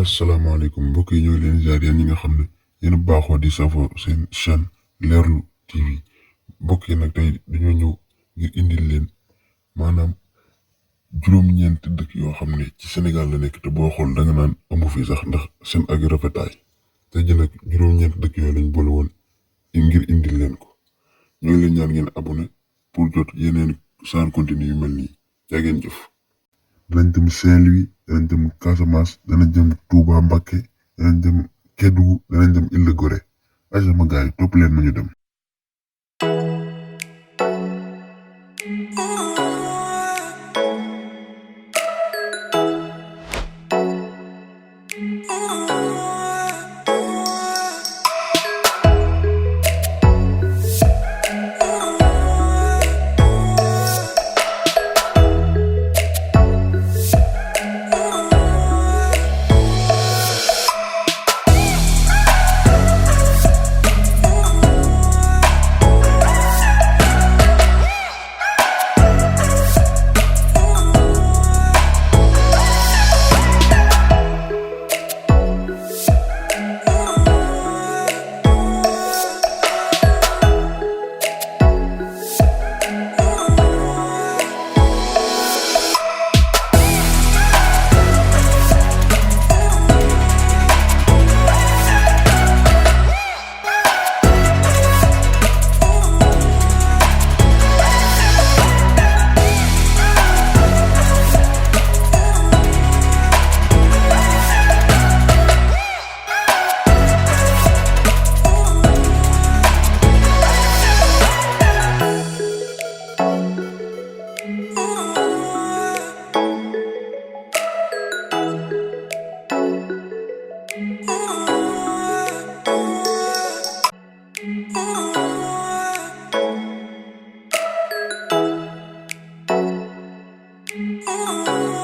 asalaamaaleykum mbokk yi ñoo leen ziar yéen ñi nga xam ne yéen a baaxoo di safoo seen chaîne Leerlu TV mbokk yi nag tey dañoo ñëw ngir indil leen maanaam juróom-ñeent dëkk yoo xam ne ci Sénégal la nekk te boo xool da nga naan amu fi sax ndax seen ak rafetaay te ji nag juróom-ñeent dëkk yooyu lañ boole woon ngir indil leen ko ñoo leen ñaan ngeen abonné pour jot yeneen sans continue yu mel nii jaa ngeen jëf. danañ dem Saint-Louis danañ dem Casamance danañ dem Touba Mbacké danañ dem Kédougou danañ dem Île de Gorée ay sama gars yi topp leen ma ñu dem. Oh